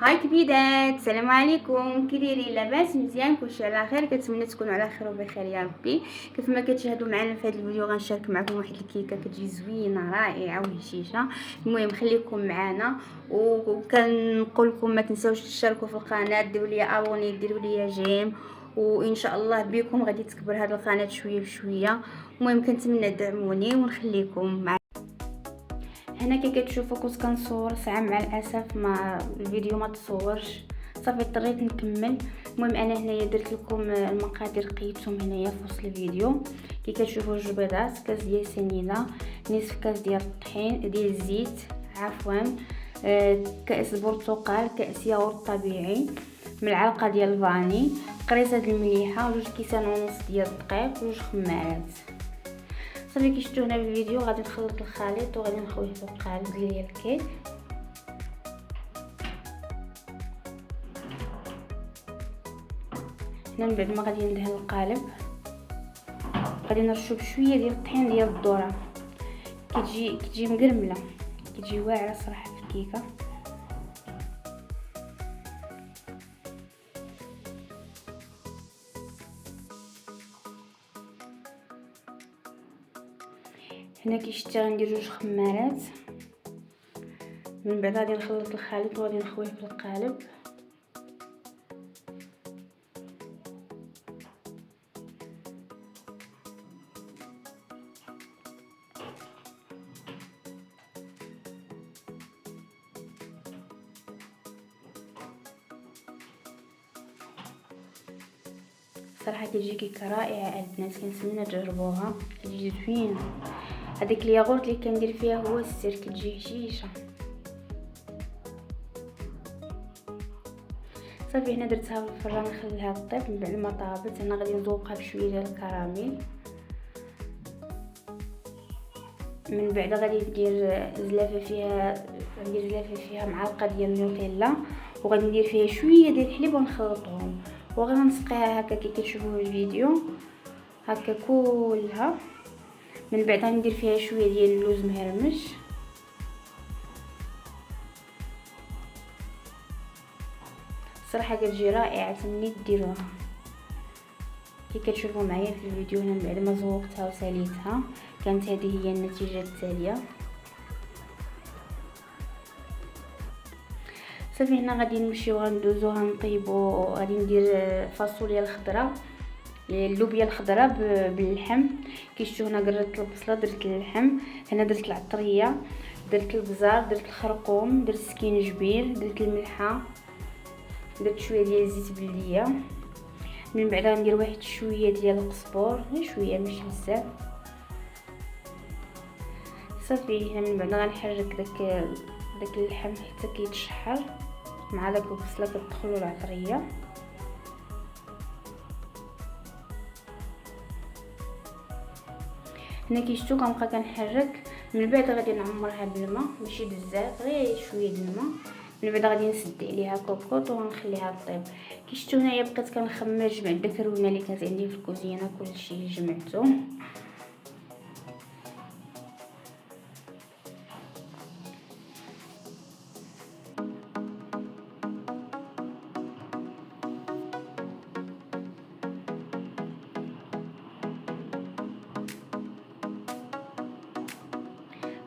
هاي كبيدات، السلام عليكم. كي دايرين؟ لاباس؟ مزيان؟ كلشي على خير؟ كنتمنى تكونوا على خير وبخير يا ربي. كيف ما كتشاهدوا معنا في هذا الفيديو غنشارك معكم واحد الكيكه كتجي زوينه رائعه وهشيشه. المهم خليكم معنا وكنقول لكم ما تنساوش تشتركوا في القناه، ديروا لي ابوني، ديروا لي جيم، وان شاء الله بكم غادي تكبر هذه القناه شويه بشويه. المهم كنتمنى تدعموني ونخليكم مع هنا. كي كتشوفوا كنت كنصور ساعه، مع الاسف ما الفيديو ما تصورش، صافي اضطريت نكمل. المهم انا هنايا درت لكم المقادير، قيدتهم هنايا في وسط الفيديو. كي كتشوفوا جوج بيضات، كاس ديال سنيده، نصف كاس ديال الطحين ديال الزيت عفوا، كاس برتقال، كاس ياغورت طبيعي، ملعقه ديال الفاني، قريصه د المليحه، جوج كيسان ونص ديال الدقيق، وجوج خمارات. صافي كي شفتوا هنا في الفيديو غادي نخلط الخليط وغادي نخويه في القالب ديال الكيك. هنا من بعد ما غادي ندهن القالب غادي نرشو بشويه ديال الطحين ديال الذره، كتجي مقرمله، كتجي واعره صراحه في الكيكه. هنا كي شفتي غندير جوج خمارات. من بعد غادي نخلط الخليط وغادي نخويه في القالب. صراحه كتجي كيكه رائعه البنات، كنتمنى تجربوها، كتجي زوينه. هذاك الياغورت اللي كندير فيها هو السر، كتجي هشيشه. صافي هنا درتها في الفران نخليها طيب. من بعد ما طابت انا غادي نذوقها بشويه ديال الكراميل. من بعد غادي ندير زلافه فيها معلقه ديال النوتيلا، وغادي ندير فيها شويه ديال الحليب ونخلطهم، وغادي نسقيها هكا كي كتشوفوا في الفيديو هكا كلها. من بعد غندير فيها شويه ديال اللوز مهرمش. صراحه كتجي رائعه، تمنيت ديروها. كي كتشوفوا معايا في الفيديو هنا، من بعد ما زوقتها وساليتها كانت هذه هي النتيجه التاليه. صافي هنا غادي نمشيو غندوزو غنطيبو. غادي ندير فاصوليا الخضراء، اللوبيا الخضراء باللحم. كي شفتوا هنا قررت البصله، درت اللحم، هنا درت العطريه، درت البزار، درت الخرقوم، درت سكينجبير، درت الملحه، درت شويه ديال الزيت بلديه. من بعد غندير واحد شويه ديال القزبور، غير شويه ماشي بزاف. صافي هنا من بعد غنحرك داك اللحم حتى كيتشحر مع داك البصله كتدخلوا العطريه. هنا كي شفتوا كنبقى كنحرك. من بعد غادي نعمرها بالماء، ماشي بزاف، غير شويه د الماء. من بعد غادي نسد عليها كوكوط ونخليها طيب. كي شفتوا هنايا بقيت كنخمر، جمعت داك الروينه اللي كانت عندي في الكوزينه، كلشي جمعته.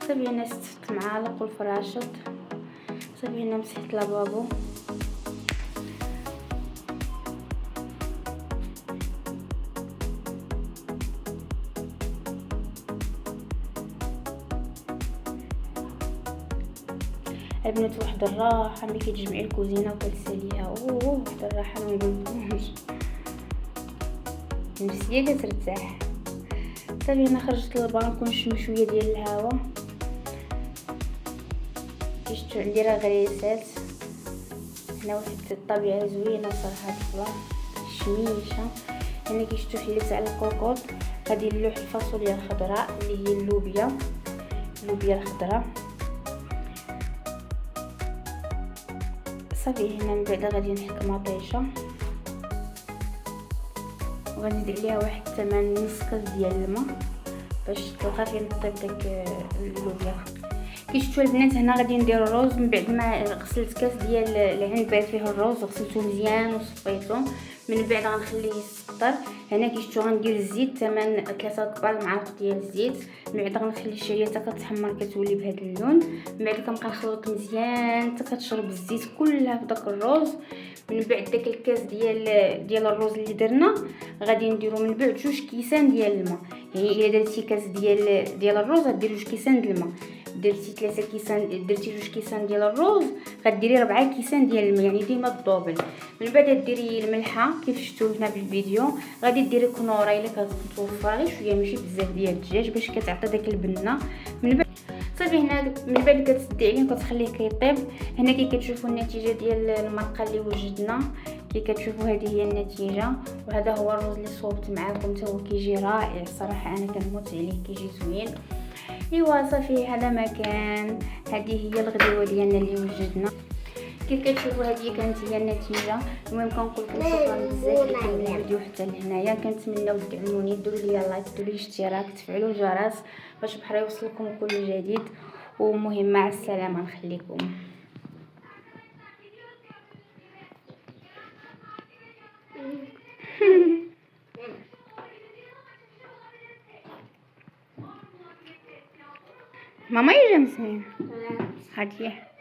صافي هنا استفدت معالق والفراشط. صافي هنا مسحت لابابو. البنات واحد الراحه ملي كتجمعي الكوزينه وكتساليها، واحد الراحه ما نقولكمش، النفسيه كترتاح. صافي هنا خرجت للبالكون نشم شويه ديال الهواء. كي شفتوا عندي راه غريسات هنا، واحد الطبيعه زوينه صراحه، البلاصه شميشه. هنا كي شفتوا حليت على الكوكوط، غادي نلوح الفاصوليا الخضراء اللي هي اللوبيا الخضراء. صافي هنا من بعد غادي نحك مطيشه، وغنزيد عليها واحد نص كاس ديال الماء باش تلقى فين طيب داك اللوبيا. كي شفتوا البنات هنا غادي ندير الرز من بعد ما غسلت كاس ديال العنبه فيه الرز وغسلته مزيان وصفيته. من بعد غنخليه يسقطر. هنا كي شفتوا غندير الزيت 3 كبار معالق ديال الزيت. من بعد غنخلي الشعريه حتى كتحمر كتولي بهذا اللون. من بعد كنبقى نخلط مزيان حتى كتشرب الزيت كلها في داك الرز. من بعد داك الكاس ديال الرز اللي درنا غادي نديرو من بعد 2 كيسان ديال الماء. يعني الا درتي كاس ديال الرز غديري 2 كيسان ديال الماء. درتي 3 كيسان درتي 2 كيسان ديال الرز غديري 4 كيسان ديال الماء، يعني ديما الدوبل. من بعد ديري الملحه كيف شفتوا هنا في الفيديو. غادي ديري كنوره الا كتوفر غير شويه ماشي بزاف ديال الدجاج باش كتعطي داك البنه. من بعد صافي هنا من بعد كتسدي عليه وكتخليه كيطيب. هنا كي كتشوفوا النتيجه ديال المرقه اللي وجدنا، كي كتشوفوا هذه هي النتيجه. وهذا هو الرز اللي صوبت معكم حتى هو كيجي رائع الصراحه، انا كنموت عليه كيجي زوين. ايوا صافي هذا ما كان. هذه هي الغديوه ديالنا اللي وجدنا. كيف كتشوفوا هذه كانت هي النتيجه. المهم كنقول لكم شكرا بزاف اللي كملوا الفيديو حتى لهنايا. كنتمناو تدعموني، ديروا لي لايك، ديروا لي اشتراك، تفعلوا الجرس باش بحال يوصلكم كل جديد. ومهم مع السلامه نخليكم. ماما يجي مسمين هاديه.